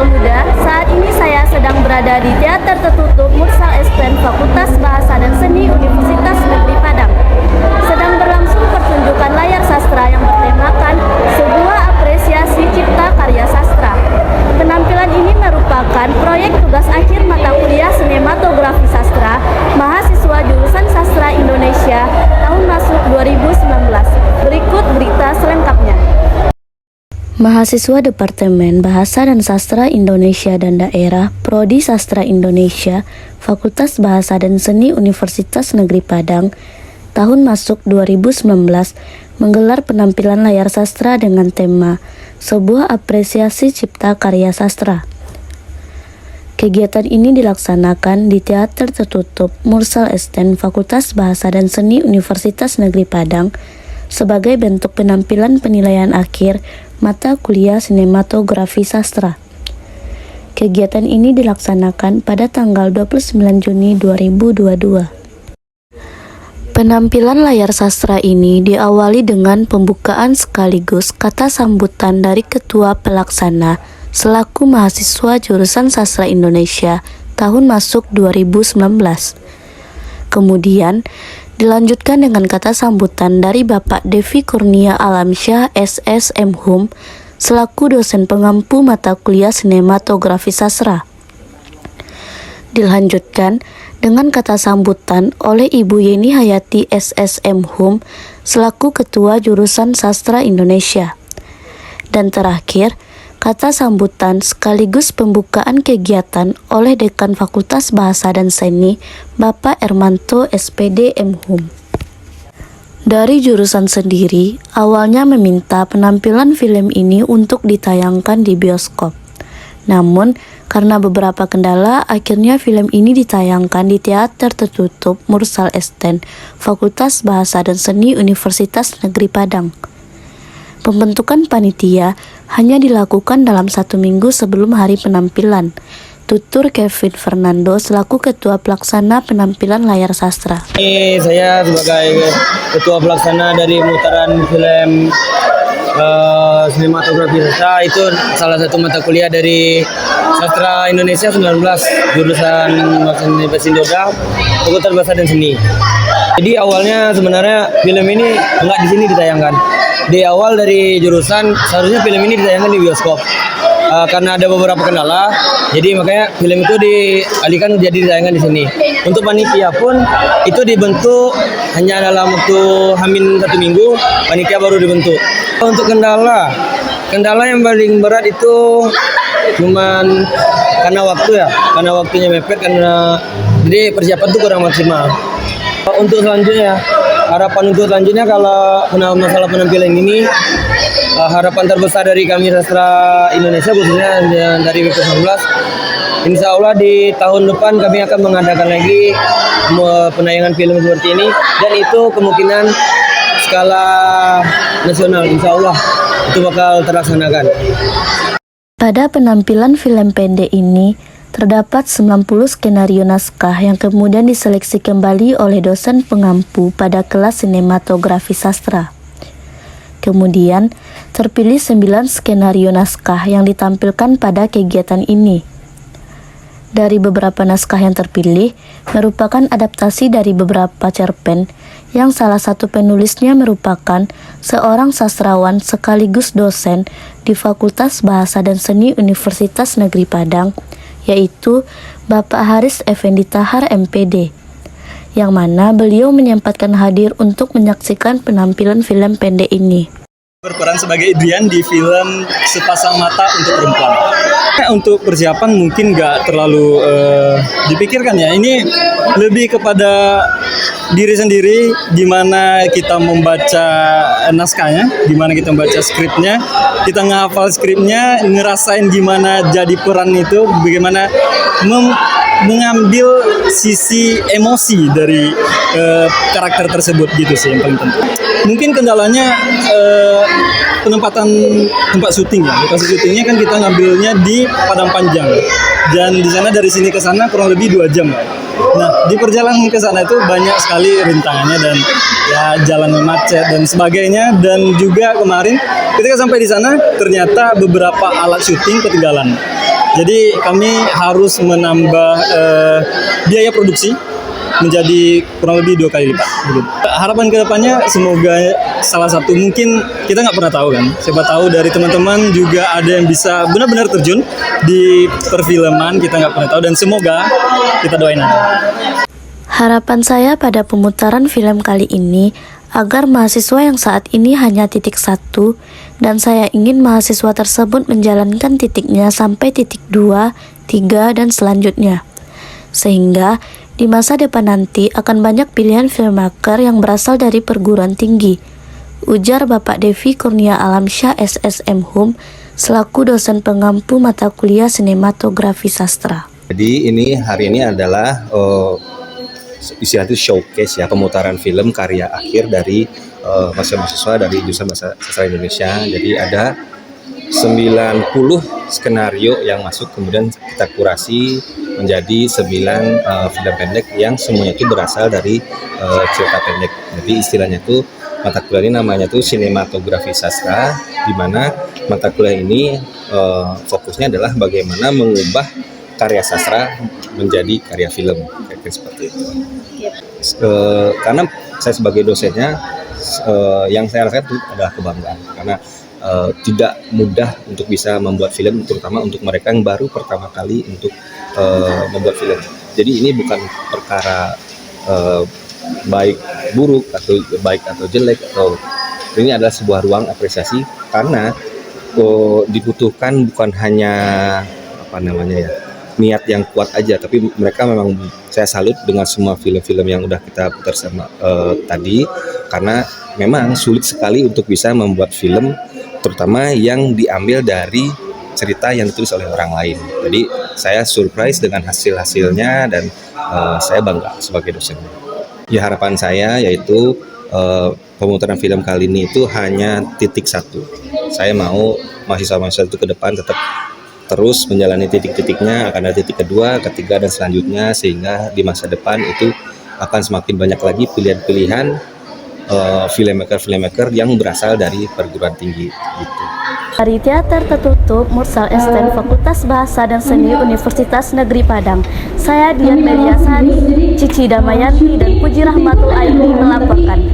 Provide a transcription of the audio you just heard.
muda, saat ini saya sedang berada di Teater Tertutup Mursal Esten Fakultas Bahasa dan Seni Universitas Negeri Padang. Sedang berlangsung pertunjukan layar sastra yang bertemakan sebuah apresiasi cipta karya sastra. Penampilan ini merupakan proyek tugas akhir mata kuliah Sinematografi Sastra mahasiswa jurusan Sastra Indonesia tahun masuk 2019. Berikut berita selengkapnya. Mahasiswa Departemen Bahasa dan Sastra Indonesia dan Daerah, Prodi Sastra Indonesia, Fakultas Bahasa dan Seni Universitas Negeri Padang, tahun masuk 2019, menggelar penampilan layar sastra dengan tema Sebuah Apresiasi Cipta Karya Sastra. Kegiatan ini dilaksanakan di Teater Tertutup Mursal Esten Fakultas Bahasa dan Seni Universitas Negeri Padang sebagai bentuk penampilan penilaian akhir mata kuliah Sinematografi Sastra. Kegiatan ini dilaksanakan pada tanggal 29 Juni 2022. Penampilan layar sastra ini diawali dengan pembukaan sekaligus kata sambutan dari Ketua Pelaksana selaku mahasiswa jurusan Sastra Indonesia tahun masuk 2019. Kemudian dilanjutkan dengan kata sambutan dari Bapak Devi Kurnia Alamsyah SSM Hum selaku dosen pengampu mata kuliah Sinematografi Sastra. Dilanjutkan dengan kata sambutan oleh Ibu Yeni Hayati SSM Hum selaku Ketua Jurusan Sastra Indonesia. Dan terakhir, kata sambutan sekaligus pembukaan kegiatan oleh Dekan Fakultas Bahasa dan Seni, Bapak Ermanto SPD M Hum. Dari jurusan sendiri, awalnya meminta penampilan film ini untuk ditayangkan di bioskop. Namun, karena beberapa kendala, akhirnya film ini ditayangkan di Teater Tertutup Mursal Esten, Fakultas Bahasa dan Seni Universitas Negeri Padang. Pembentukan panitia hanya dilakukan dalam 1 minggu sebelum hari penampilan. Tutur Kevin Fernando selaku Ketua Pelaksana Penampilan Layar Sastra. Ini saya sebagai Ketua Pelaksana dari mutaran film Sinematografi Sastra, itu salah satu mata kuliah dari Sastra Indonesia 19 jurusan Bahasa Indonesia, Fakultas Bahasa dan Seni. Jadi awalnya sebenarnya film ini nggak di sini ditayangkan. Di awal dari jurusan seharusnya film ini ditayangkan di bioskop. Karena ada beberapa kendala, jadi makanya film itu dialihkan jadi ditayangkan di sini. Untuk panitia pun itu dibentuk hanya dalam waktu hamin 1 minggu, panitia baru dibentuk. Untuk kendala yang paling berat itu cuman karena waktu ya, karena waktunya mepet, karena jadi persiapan itu kurang maksimal. Untuk selanjutnya, harapan untuk selanjutnya kalau masalah penampilan ini, harapan terbesar dari kami Sastra Indonesia khususnya dari WP19, insya Allah di tahun depan kami akan mengadakan lagi penayangan film seperti ini, dan itu kemungkinan skala nasional, insya Allah itu bakal terlaksanakan. Pada penampilan film pendek ini, terdapat 90 skenario naskah yang kemudian diseleksi kembali oleh dosen pengampu pada kelas Sinematografi Sastra. Kemudian, terpilih 9 skenario naskah yang ditampilkan pada kegiatan ini. Dari beberapa naskah yang terpilih, merupakan adaptasi dari beberapa cerpen, yang salah satu penulisnya merupakan seorang sastrawan sekaligus dosen di Fakultas Bahasa dan Seni Universitas Negeri Padang, yaitu Bapak Haris Effendi Tahar MPD, yang mana beliau menyempatkan hadir untuk menyaksikan penampilan film pendek ini. Berperan sebagai Adrian di film Sepasang Mata untuk Perempuan. Untuk persiapan mungkin nggak terlalu dipikirkan ya. Ini lebih kepada diri sendiri, di mana kita membaca naskahnya, di mana kita membaca skripnya, kita ngehafal skripnya, ngerasain gimana jadi peran itu, bagaimana mengambil sisi emosi dari karakter tersebut gitu sih yang paling penting. Mungkin kendalanya penempatan tempat syuting ya. Lokasi syutingnya kan kita ngambilnya di Padang Panjang, dan di sana dari sini ke sana kurang lebih 2 jam. Nah, di perjalanan ke sana itu banyak sekali rintangannya, dan ya jalan macet dan sebagainya. Dan juga kemarin ketika sampai di sana ternyata beberapa alat syuting ketinggalan. Jadi kami harus menambah biaya produksi menjadi kurang lebih 2 kali lipat. Gitu. Harapan kedepannya semoga salah satu, mungkin kita nggak pernah tahu kan, siapa tahu dari teman-teman juga ada yang bisa benar-benar terjun di perfilman, kita nggak pernah tahu, dan semoga kita doain aja. Harapan saya pada pemutaran film kali ini agar mahasiswa yang saat ini hanya titik 1 dan saya ingin mahasiswa tersebut menjalankan titiknya sampai titik 2, 3 dan selanjutnya. Sehingga di masa depan nanti akan banyak pilihan filmmaker yang berasal dari perguruan tinggi. Ujar Bapak Devi Kurnia Alamsyah SSM HUM selaku dosen pengampu mata kuliah sinematografi sastra. Jadi hari ini adalah istilahnya showcase ya, pemutaran film karya akhir dari mahasiswa dari jurusan Bahasa Sastra Indonesia. Jadi ada 90 skenario yang masuk, kemudian kita kurasi menjadi 9 film pendek yang semuanya itu berasal dari cerita pendek. Jadi istilahnya itu mata kuliah ini namanya tuh sinematografi sastra, di mana mata kuliah ini fokusnya adalah bagaimana mengubah karya sastra menjadi karya film, kayak seperti itu. Karena saya sebagai dosennya, yang saya rasakan itu adalah kebanggaan, karena tidak mudah untuk bisa membuat film, terutama untuk mereka yang baru pertama kali untuk membuat film. Jadi ini bukan perkara baik buruk atau baik atau jelek, atau ini adalah sebuah ruang apresiasi, karena dibutuhkan bukan hanya niat yang kuat aja, tapi mereka memang, saya salut dengan semua film-film yang udah kita putar sama tadi, karena memang sulit sekali untuk bisa membuat film, terutama yang diambil dari cerita yang ditulis oleh orang lain. Jadi saya surprise dengan hasil-hasilnya, dan saya bangga sebagai dosen. Ya, harapan saya yaitu pemutaran film kali ini itu hanya titik 1. Saya mau mahasiswa-mahasiswa itu ke depan tetap terus menjalani titik-titiknya, akan ada titik kedua, ketiga, dan selanjutnya, sehingga di masa depan itu akan semakin banyak lagi pilihan-pilihan filmmaker yang berasal dari perguruan tinggi gitu. Dari Teater Tertutup Mursal Esten Fakultas Bahasa dan Seni Universitas Negeri Padang, saya Dian Meliasari, Cici Damayanti dan Puji Rahmatul Aini melaporkan.